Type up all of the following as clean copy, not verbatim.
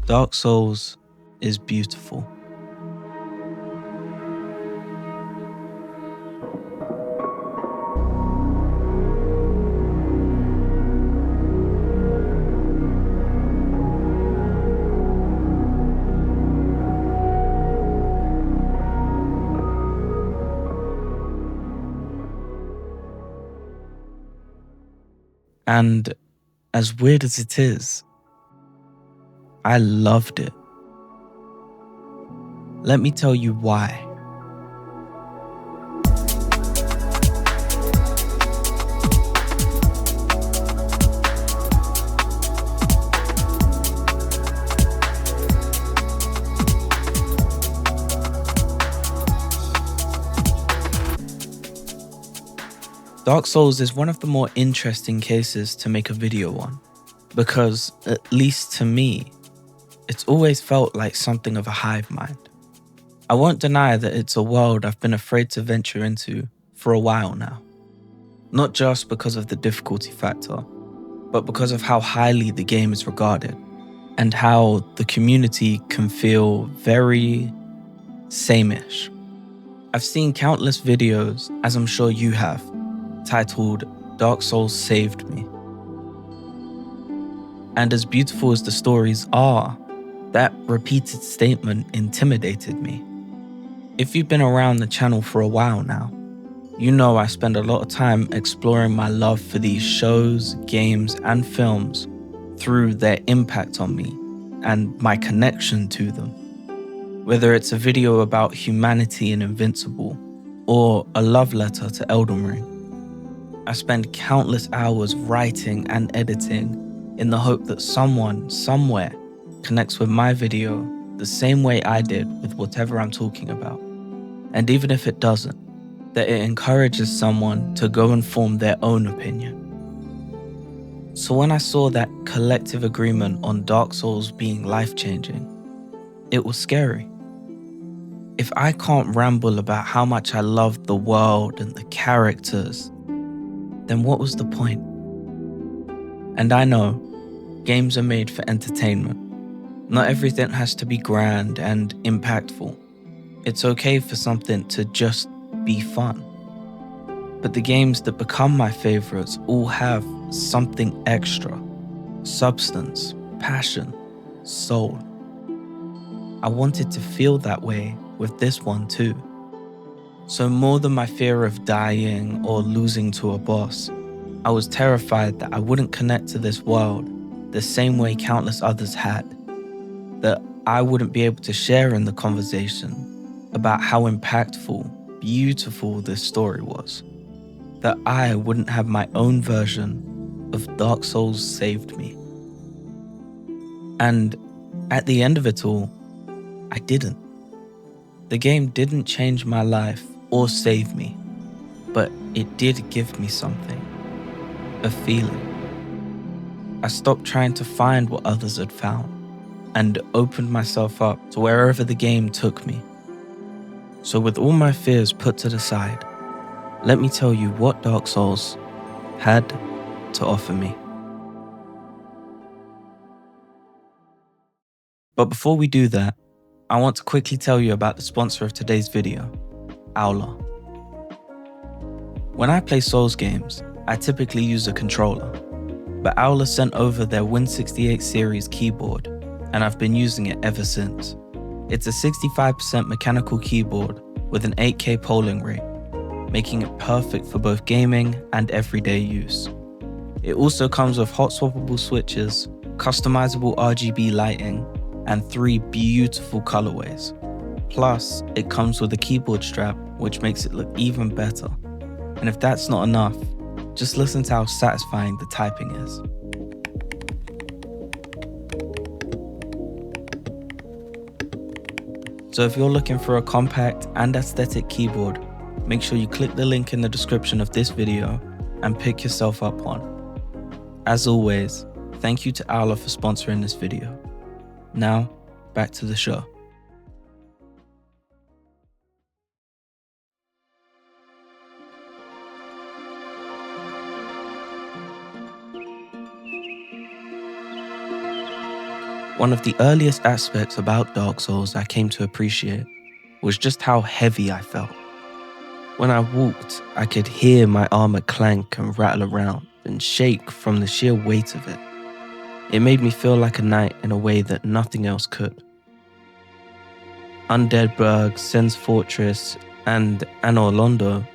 Dark Souls is beautiful. And as weird as it is, I loved it. Let me tell you why. Dark Souls is one of the more interesting cases to make a video on, because, at least to me, it's always felt like something of a hive mind. I won't deny that it's a world I've been afraid to venture into for a while now. Not just because of the difficulty factor, but because of how highly the game is regarded, and how the community can feel very same-ish. I've seen countless videos, as I'm sure you have, titled Dark Souls Saved Me. And as beautiful as the stories are, that repeated statement intimidated me. If you've been around the channel for a while now, you know I spend a lot of time exploring my love for these shows, games, and films through their impact on me and my connection to them. Whether it's a video about humanity in Invincible or a love letter to Elden Ring, I spend countless hours writing and editing in the hope that someone, somewhere, connects with my video the same way I did with whatever I'm talking about. And even if it doesn't, that it encourages someone to go and form their own opinion. So when I saw that collective agreement on Dark Souls being life-changing, it was scary. If I can't ramble about how much I loved the world and the characters, then what was the point? And I know, games are made for entertainment. Not everything has to be grand and impactful. It's okay for something to just be fun. But the games that become my favorites all have something extra: substance, passion, soul. I wanted to feel that way with this one too. So more than my fear of dying or losing to a boss, I was terrified that I wouldn't connect to this world the same way countless others had, that I wouldn't be able to share in the conversation about how impactful, beautiful this story was, that I wouldn't have my own version of Dark Souls Saved Me. And at the end of it all, I didn't. The game didn't change my life or save me, but it did give me something, a feeling. I stopped trying to find what others had found and opened myself up to wherever the game took me. So with all my fears put to the side, let me tell you what Dark Souls had to offer me. But before we do that, I want to quickly tell you about the sponsor of today's video, Astora. When I play Souls games, I typically use a controller, but Astora sent over their Win68 series keyboard, and I've been using it ever since. It's a 65% mechanical keyboard with an 8K polling rate, making it perfect for both gaming and everyday use. It also comes with hot swappable switches, customizable RGB lighting, and 3 beautiful colorways. Plus, it comes with a keyboard strap, which makes it look even better. And if that's not enough, just listen to how satisfying the typing is. So if you're looking for a compact and aesthetic keyboard, make sure you click the link in the description of this video and pick yourself up one. As always, thank you to Astora for sponsoring this video. Now, back to the show. One of the earliest aspects about Dark Souls I came to appreciate was just how heavy I felt. When I walked, I could hear my armor clank and rattle around and shake from the sheer weight of it. It made me feel like a knight in a way that nothing else could. Undeadburg, Sen's Fortress, and Anor Londo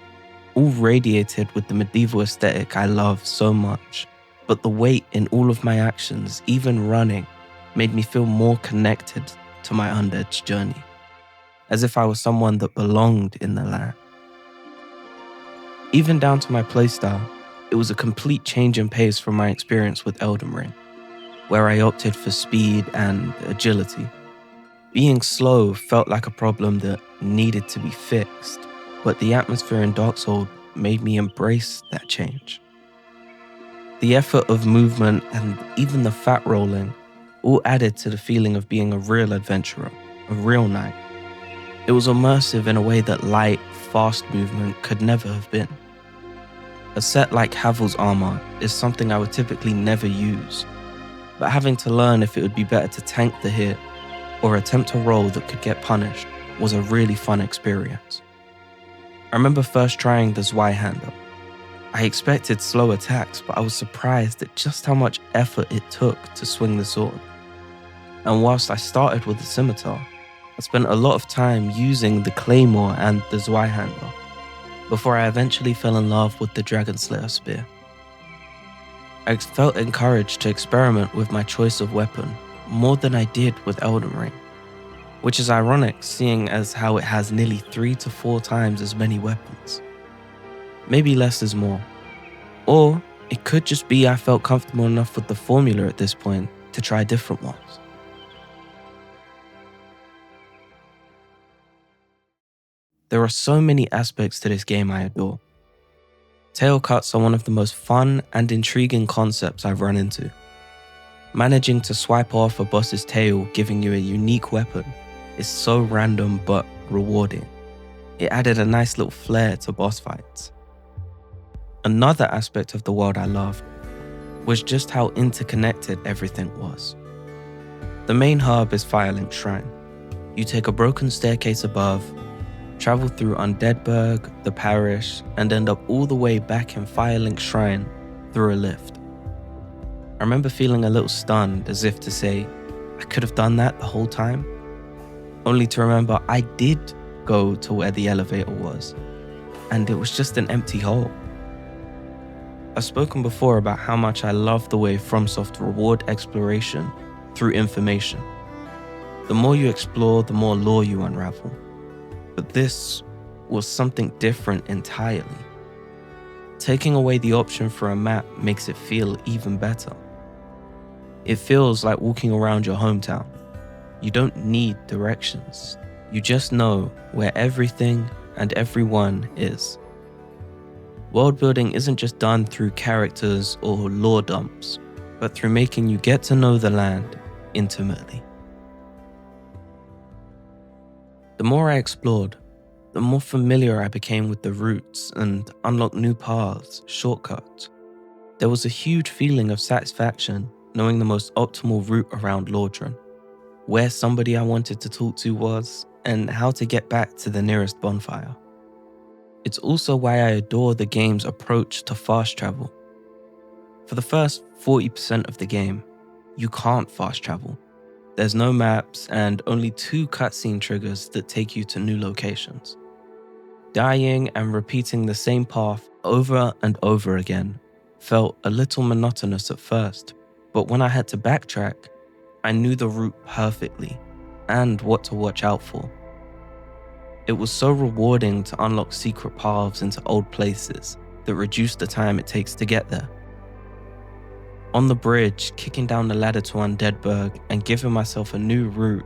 all radiated with the medieval aesthetic I love so much, but the weight in all of my actions, even running, made me feel more connected to my undead's journey, as if I was someone that belonged in the land. Even down to my playstyle, it was a complete change in pace from my experience with Elden Ring, where I opted for speed and agility. Being slow felt like a problem that needed to be fixed, but the atmosphere in Dark Souls made me embrace that change. The effort of movement and even the fat rolling all added to the feeling of being a real adventurer, a real knight. It was immersive in a way that light, fast movement could never have been. A set like Havel's armor is something I would typically never use, but having to learn if it would be better to tank the hit or attempt a roll that could get punished was a really fun experience. I remember first trying the Zweihander. I expected slow attacks, but I was surprised at just how much effort it took to swing the sword. And whilst I started with the scimitar, I spent a lot of time using the claymore and the Zweihander before I eventually fell in love with the Dragon Slayer spear. I felt encouraged to experiment with my choice of weapon more than I did with Elden Ring, which is ironic seeing as how it has nearly 3 to 4 times as many weapons. Maybe less is more. Or it could just be I felt comfortable enough with the formula at this point to try different ones. There are so many aspects to this game I adore. Tail cuts are one of the most fun and intriguing concepts I've run into. Managing to swipe off a boss's tail giving you a unique weapon is so random but rewarding. It added a nice little flair to boss fights. Another aspect of the world I loved was just how interconnected everything was. The main hub is Firelink Shrine. You take a broken staircase above, travel through Undeadburg, the parish, and end up all the way back in Firelink Shrine through a lift. I remember feeling a little stunned, as if to say, I could have done that the whole time, only to remember I did go to where the elevator was, and it was just an empty hole. I've spoken before about how much I love the way FromSoft reward exploration through information. The more you explore, the more lore you unravel. But this was something different entirely. Taking away the option for a map makes it feel even better. It feels like walking around your hometown. You don't need directions. You just know where everything and everyone is. World building isn't just done through characters or lore dumps, but through making you get to know the land intimately. The more I explored, the more familiar I became with the routes and unlocked new paths, shortcuts. There was a huge feeling of satisfaction knowing the most optimal route around Lordran, where somebody I wanted to talk to was, and how to get back to the nearest bonfire. It's also why I adore the game's approach to fast travel. For the first 40% of the game, you can't fast travel. There's no maps and only 2 cutscene triggers that take you to new locations. Dying and repeating the same path over and over again felt a little monotonous at first, but when I had to backtrack, I knew the route perfectly and what to watch out for. It was so rewarding to unlock secret paths into old places that reduced the time it takes to get there. On the bridge, kicking down the ladder to Undeadburg and giving myself a new route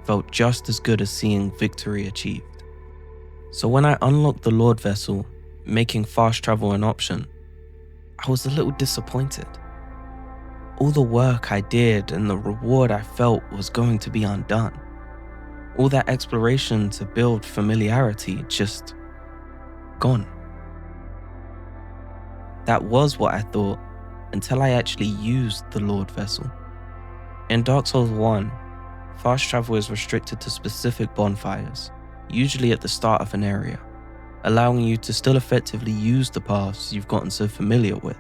felt just as good as seeing victory achieved. So when I unlocked the Lord Vessel, making fast travel an option, I was a little disappointed. All the work I did and the reward I felt was going to be undone. All that exploration to build familiarity just gone. That was what I thought until I actually used the Lord Vessel. In Dark Souls 1, fast travel is restricted to specific bonfires, usually at the start of an area, allowing you to still effectively use the paths you've gotten so familiar with,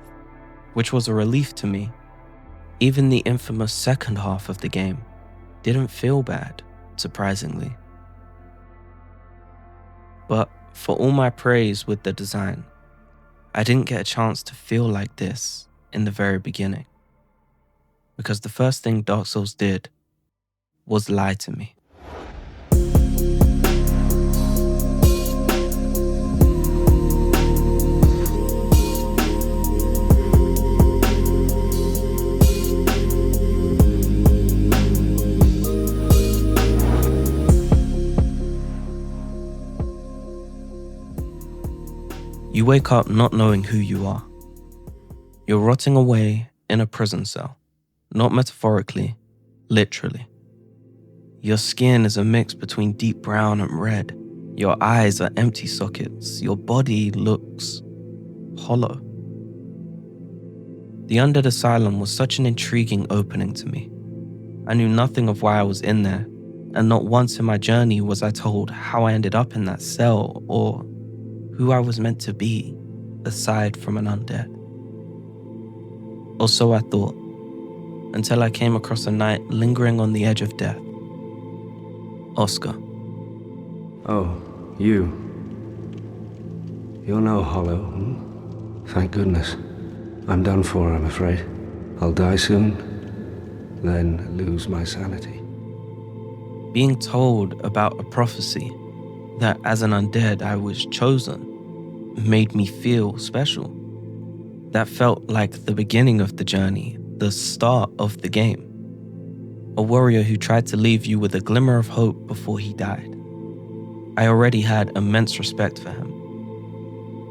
which was a relief to me. Even the infamous second half of the game didn't feel bad, surprisingly. But for all my praise with the design, I didn't get a chance to feel like this in the very beginning. Because the first thing Dark Souls did was lie to me. You wake up not knowing who you are. You're rotting away in a prison cell, not metaphorically, literally. Your skin is a mix between deep brown and red. Your eyes are empty sockets. Your body looks hollow. The Undead Asylum was such an intriguing opening to me. I knew nothing of why I was in there, and not once in my journey was I told how I ended up in that cell or who I was meant to be, aside from an undead. Or so I thought, until I came across a knight lingering on the edge of death. Oscar. Oh, you. You're no hollow, Thank goodness. I'm done for, I'm afraid. I'll die soon, then lose my sanity. Being told about a prophecy that as an undead I was chosen made me feel special. That felt like the beginning of the journey, the start of the game. A warrior who tried to leave you with a glimmer of hope before he died. I already had immense respect for him.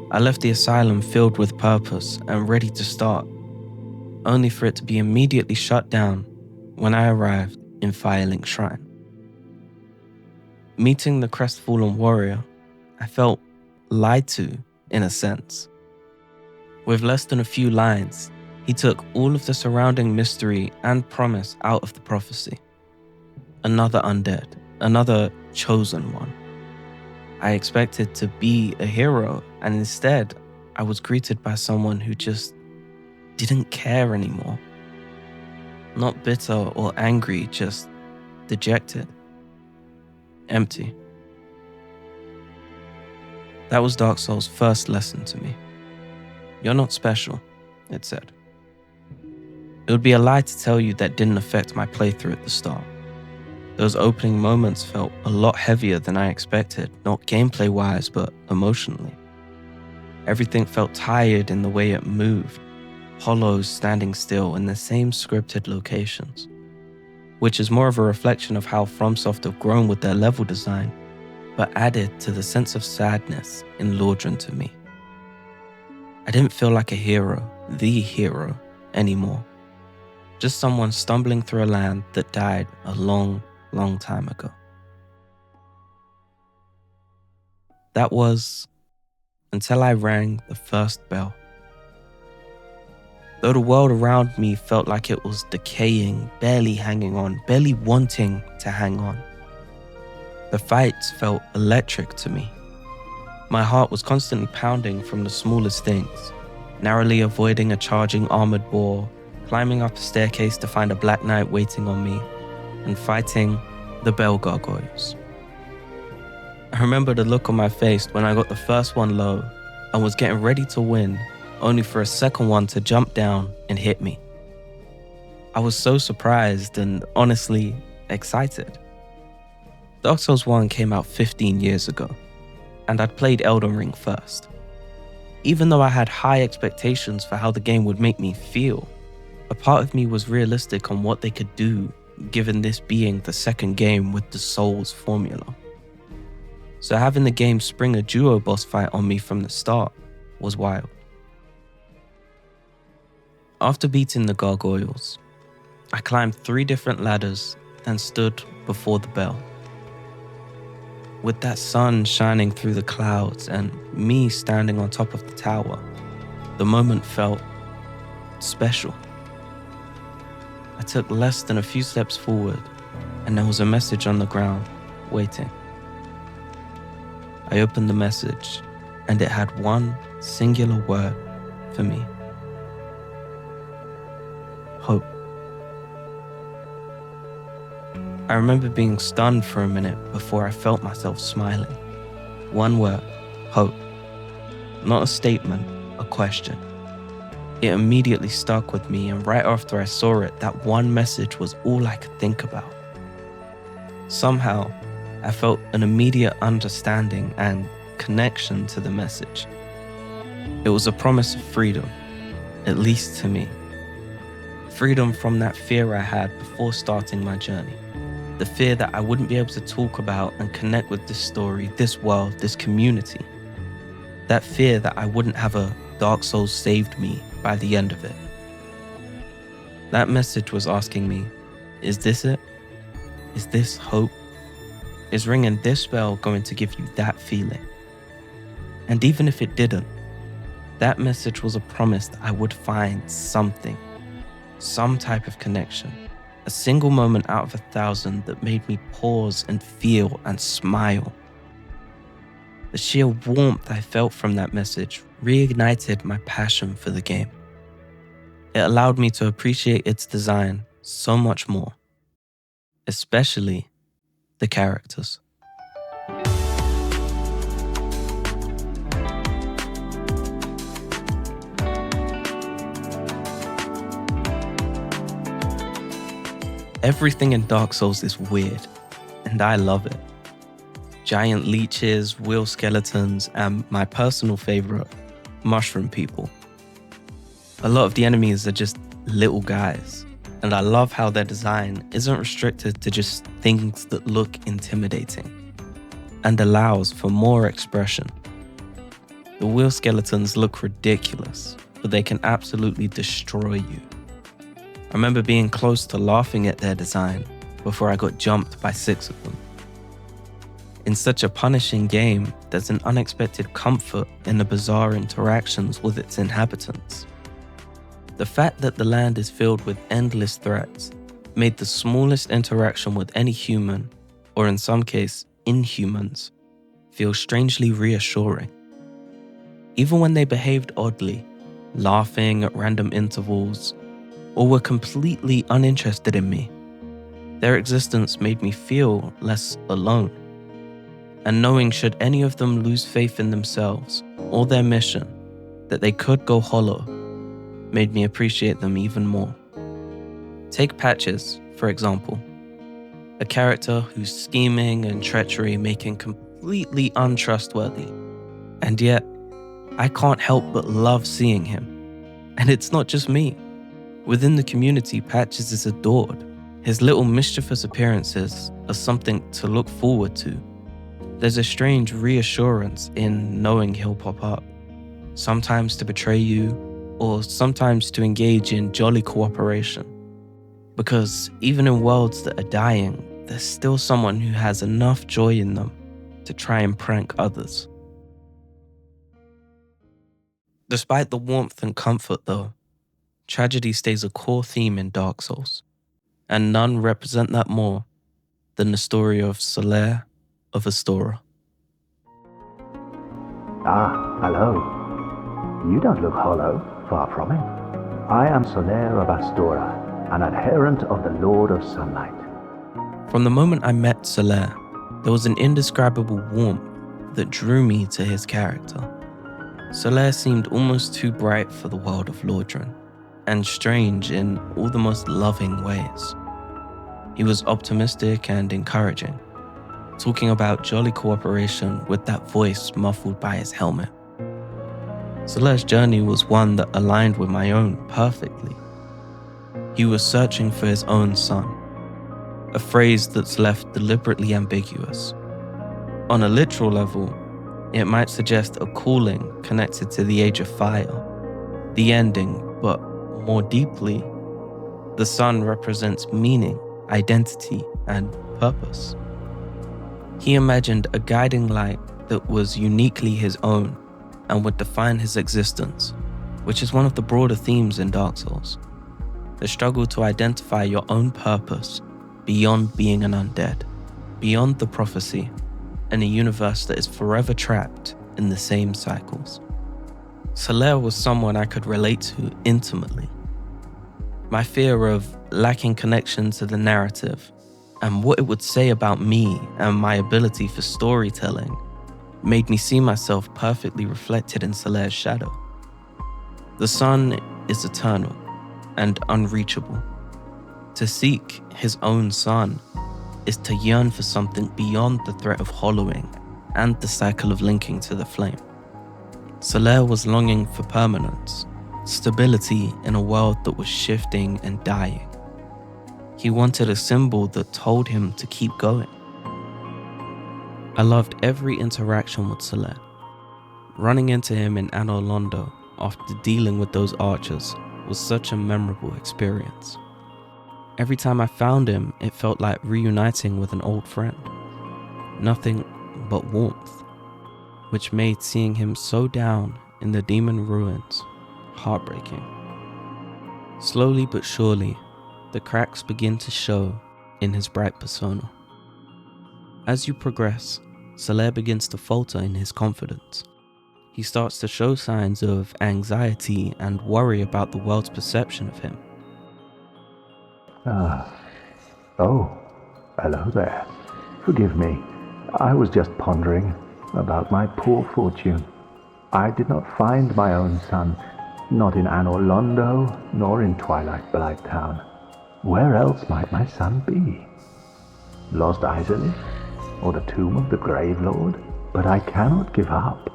I left the asylum filled with purpose and ready to start, only for it to be immediately shut down when I arrived in Firelink Shrine. Meeting the crestfallen warrior, I felt lied to in a sense. With less than a few lines, he took all of the surrounding mystery and promise out of the prophecy. Another undead, another chosen one. I expected to be a hero, and instead, I was greeted by someone who just didn't care anymore. Not bitter or angry, just dejected. Empty. That was Dark Souls' first lesson to me. You're not special, it said. It would be a lie to tell you that didn't affect my playthrough at the start. Those opening moments felt a lot heavier than I expected, not gameplay-wise, but emotionally. Everything felt tired in the way it moved, hollows standing still in the same scripted locations, which is more of a reflection of how FromSoft have grown with their level design, but added to the sense of sadness in Lordran to me. I didn't feel like a hero, the hero, anymore. Just someone stumbling through a land that died a long, long time ago. That was until I rang the first bell. Though the world around me felt like it was decaying, barely hanging on, barely wanting to hang on. The fights felt electric to me. My heart was constantly pounding from the smallest things, narrowly avoiding a charging armored boar, climbing up a staircase to find a black knight waiting on me, and fighting the bell gargoyles. I remember the look on my face when I got the first one low and was getting ready to win, only for a second one to jump down and hit me. I was so surprised and honestly excited. Dark Souls 1 came out 15 years ago, and I'd played Elden Ring first. Even though I had high expectations for how the game would make me feel, a part of me was realistic on what they could do, given this being the second game with the Souls formula. So having the game spring a duo boss fight on me from the start was wild. After beating the gargoyles, I climbed 3 different ladders and stood before the bell. With that sun shining through the clouds and me standing on top of the tower, the moment felt special. I took less than a few steps forward, and there was a message on the ground, waiting. I opened the message, and it had one singular word for me. Hope. I remember being stunned for a minute before I felt myself smiling. One word, hope. Not a statement, a question. It immediately stuck with me, and right after I saw it, that one message was all I could think about. Somehow, I felt an immediate understanding and connection to the message. It was a promise of freedom, at least to me. Freedom from that fear I had before starting my journey. The fear that I wouldn't be able to talk about and connect with this story, this world, this community. That fear that I wouldn't have a Dark Souls saved me by the end of it. That message was asking me, is this it? Is this hope? Is ringing this bell going to give you that feeling? And even if it didn't, that message was a promise that I would find something, some type of connection, a single moment out of 1,000 that made me pause and feel and smile. The sheer warmth I felt from that message reignited my passion for the game. It allowed me to appreciate its design so much more, especially the characters. Everything in Dark Souls is weird, and I love it. Giant leeches, wheel skeletons, and my personal favorite, mushroom people. A lot of the enemies are just little guys, and I love how their design isn't restricted to just things that look intimidating, and allows for more expression. The wheel skeletons look ridiculous, but they can absolutely destroy you. I remember being close to laughing at their design before I got jumped by 6 of them. In such a punishing game, there's an unexpected comfort in the bizarre interactions with its inhabitants. The fact that the land is filled with endless threats made the smallest interaction with any human, or in some case, inhumans, feel strangely reassuring. Even when they behaved oddly, laughing at random intervals, or were completely uninterested in me, their existence made me feel less alone. And knowing should any of them lose faith in themselves or their mission, that they could go hollow, made me appreciate them even more. Take Patches, for example, a character whose scheming and treachery make him completely untrustworthy, and yet I can't help but love seeing him. And it's not just me. Within the community, Patches is adored. His little mischievous appearances are something to look forward to. There's a strange reassurance in knowing he'll pop up, sometimes to betray you, or sometimes to engage in jolly cooperation. Because even in worlds that are dying, there's still someone who has enough joy in them to try and prank others. Despite the warmth and comfort though, tragedy stays a core theme in Dark Souls, and none represent that more than the story of Solaire of Astora. Ah, hello. You don't look hollow, far from it. I am Solaire of Astora, an adherent of the Lord of Sunlight. From the moment I met Solaire, there was an indescribable warmth that drew me to his character. Solaire seemed almost too bright for the world of Lordran, and strange in all the most loving ways. He was optimistic and encouraging, talking about jolly cooperation with that voice muffled by his helmet. Solaire's journey was one that aligned with my own perfectly. He was searching for his own son, a phrase that's left deliberately ambiguous. On a literal level, it might suggest a calling connected to the Age of Fire, the ending, but more deeply, the sun represents meaning, identity, and purpose. He imagined a guiding light that was uniquely his own and would define his existence, which is one of the broader themes in Dark Souls. The struggle to identify your own purpose beyond being an undead, beyond the prophecy, and a universe that is forever trapped in the same cycles. Solaire was someone I could relate to intimately. My fear of lacking connection to the narrative and what it would say about me and my ability for storytelling made me see myself perfectly reflected in Solaire's shadow. The sun is eternal and unreachable. To seek his own sun is to yearn for something beyond the threat of hollowing and the cycle of linking to the flame. Solaire was longing for permanence, stability in a world that was shifting and dying. He wanted a symbol that told him to keep going. I loved every interaction with Solaire. Running into him in Anor Londo after dealing with those archers was such a memorable experience. Every time I found him, it felt like reuniting with an old friend. Nothing but warmth, which made seeing him so down in the demon ruins heartbreaking. Slowly but surely, the cracks begin to show in his bright persona. As you progress, Solaire begins to falter in his confidence. He starts to show signs of anxiety and worry about the world's perception of him. Oh, hello there. Forgive me. I was just pondering about my poor fortune. I did not find my own son, not in Anor Londo, nor in Twilight Blighttown. Where else might my son be? Lost Isolith, or the tomb of the Grave Lord? But I cannot give up.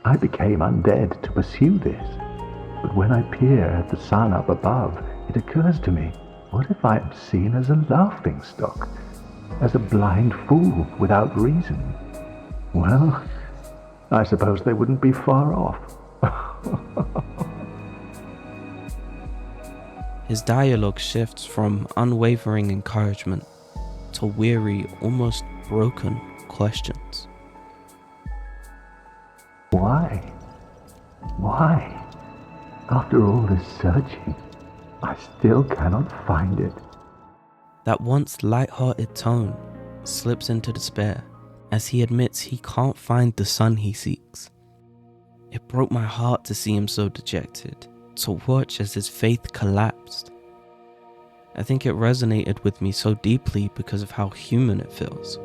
I became undead to pursue this. But when I peer at the sun up above, it occurs to me, what if I am seen as a laughingstock, as a blind fool without reason? Well, I suppose they wouldn't be far off. His dialogue shifts from unwavering encouragement to weary, almost broken questions. Why? Why? After all this searching, I still cannot find it. That once light-hearted tone slips into despair as he admits he can't find the sun he seeks. It broke my heart to see him so dejected, to watch as his faith collapsed. I think it resonated with me so deeply because of how human it feels.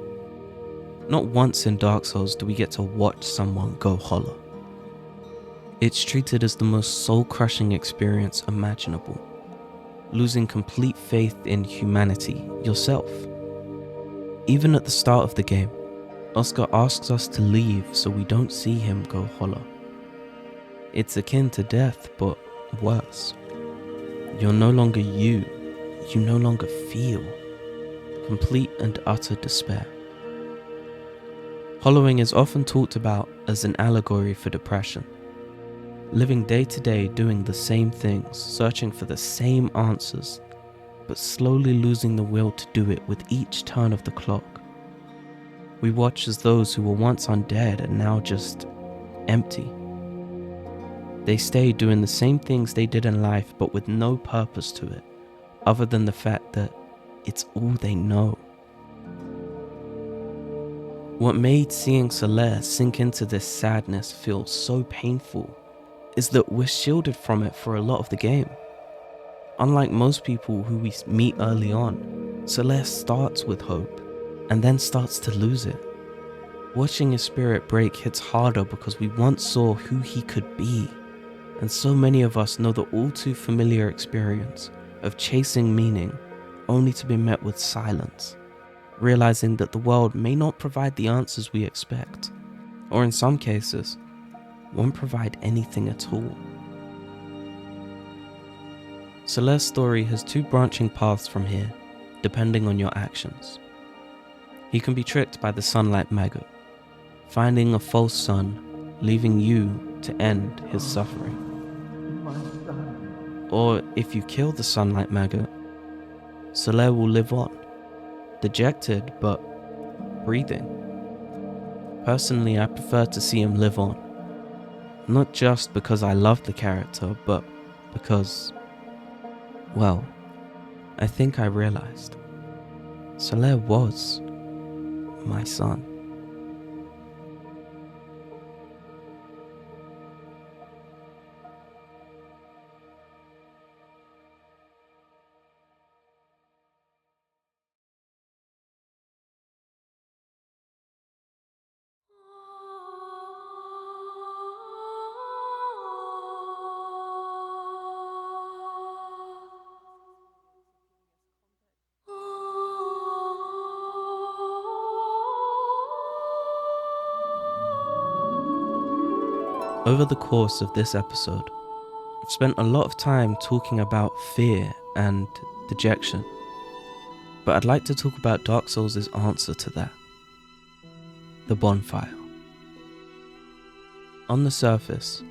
Not once in Dark Souls do we get to watch someone go hollow. It's treated as the most soul-crushing experience imaginable, losing complete faith in humanity, yourself. Even at the start of the game, Oscar asks us to leave so we don't see him go hollow. It's akin to death, but worse. You're no longer you no longer feel. Complete and utter despair. Hollowing is often talked about as an allegory for depression. Living day to day doing the same things, searching for the same answers, but slowly losing the will to do it with each turn of the clock. We watch as those who were once undead are now just empty. They stay doing the same things they did in life, but with no purpose to it, other than the fact that it's all they know. What made seeing Solaire sink into this sadness feel so painful is that we're shielded from it for a lot of the game. Unlike most people who we meet early on, Solaire starts with hope and then starts to lose it. Watching his spirit break hits harder because we once saw who he could be, and so many of us know the all too familiar experience of chasing meaning only to be met with silence, realizing that the world may not provide the answers we expect, or in some cases, won't provide anything at all. Solaire's story has two branching paths from here, depending on your actions. He can be tricked by the sunlight maggot, finding a false sun, leaving you to end his suffering. Or if you kill the sunlight maggot, Solaire will live on, dejected but breathing. Personally, I prefer to see him live on, not just because I love the character, but because Well, I think I realized Solaire was my son. Over the course of this episode, I've spent a lot of time talking about fear and dejection, but I'd like to talk about Dark Souls' answer to that: the Bonfire. On the surface,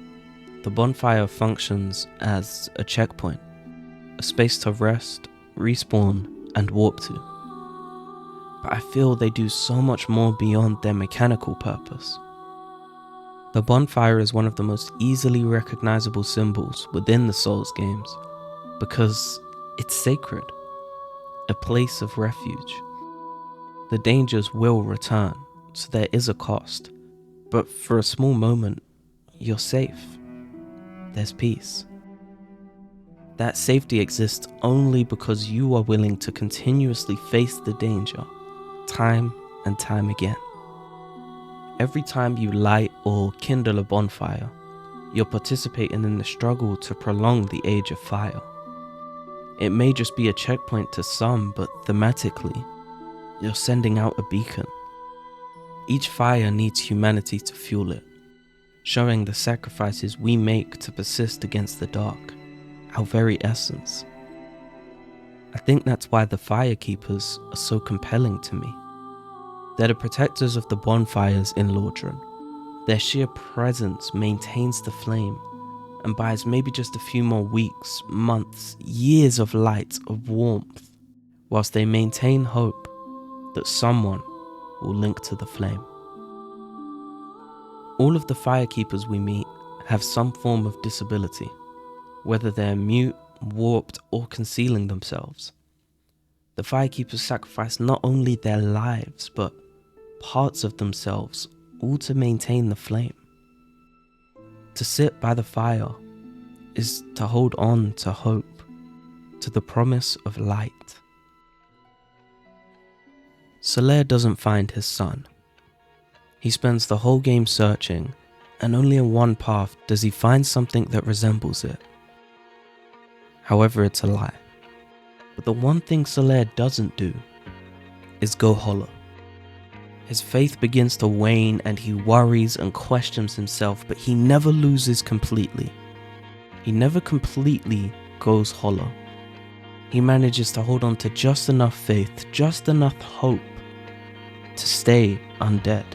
the Bonfire functions as a checkpoint, a space to rest, respawn, and warp to. But I feel they do so much more beyond their mechanical purpose. The Bonfire is one of the most easily recognizable symbols within the Souls games because it's sacred, a place of refuge. The dangers will return, so there is a cost, but for a small moment, you're safe. There's peace. That safety exists only because you are willing to continuously face the danger, time and time again. Every time you light or kindle a bonfire, you're participating in the struggle to prolong the age of fire. It may just be a checkpoint to some, but thematically, you're sending out a beacon. Each fire needs humanity to fuel it, showing the sacrifices we make to persist against the dark, our very essence. I think that's why the Firekeepers are so compelling to me. They're the protectors of the bonfires in Lordran. Their sheer presence maintains the flame and buys maybe just a few more weeks, months, years of light, of warmth, whilst they maintain hope that someone will link to the flame. All of the Firekeepers we meet have some form of disability, whether they're mute, warped, or concealing themselves. The Firekeepers sacrifice not only their lives, but parts of themselves, all to maintain the flame. To sit by the fire is to hold on to hope, to the promise of light. Solaire doesn't find his son. He spends the whole game searching, and only in one path does he find something that resembles it. However, it's a lie. But the one thing Solaire doesn't do is go hollow. His faith begins to wane and he worries and questions himself, but he never loses completely. He never completely goes hollow. He manages to hold on to just enough faith, just enough hope to stay undead.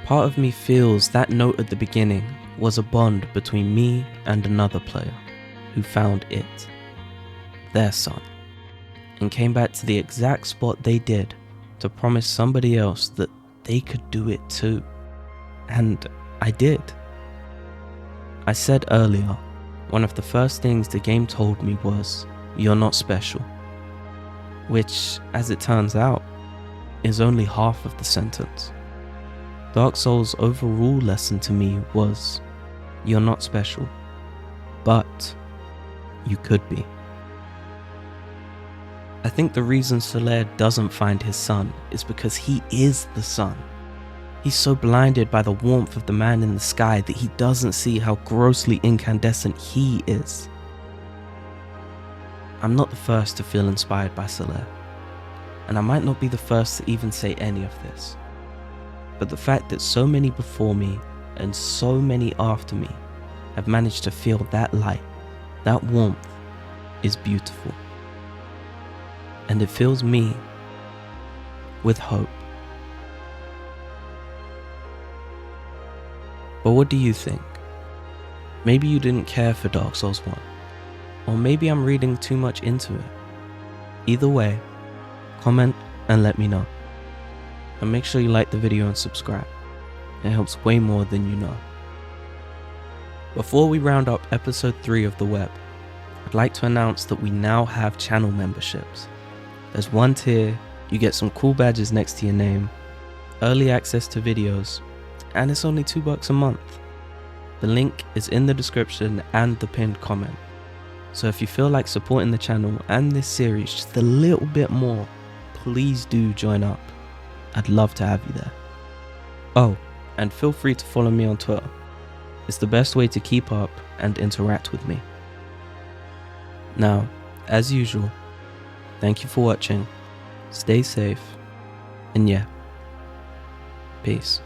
Part of me feels that note at the beginning was a bond between me and another player who found it, their son, and came back to the exact spot they did to promise somebody else that they could do it too. And I did. I said earlier, one of the first things the game told me was, "You're not special," which, as it turns out, is only half of the sentence. Dark Souls' overall lesson to me was, you're not special, but you could be. I think the reason Solaire doesn't find his son is because he is the sun. He's so blinded by the warmth of the man in the sky that he doesn't see how grossly incandescent he is. I'm not the first to feel inspired by Solaire, and I might not be the first to even say any of this. But the fact that so many before me and so many after me have managed to feel that light, that warmth, is beautiful. And it fills me with hope. But what do you think? Maybe you didn't care for Dark Souls 1, or maybe I'm reading too much into it. Either way, comment and let me know. And make sure you like the video and subscribe. It helps way more than you know. Before we round up episode 3 of the web, I'd like to announce that we now have channel memberships. There's one tier, you get some cool badges next to your name, early access to videos, and it's only $2 a month. The link is in the description and the pinned comment. So if you feel like supporting the channel and this series just a little bit more, please do join up. I'd love to have you there. Oh, and feel free to follow me on Twitter. It's the best way to keep up and interact with me. Now, as usual, thank you for watching, stay safe, and yeah, peace.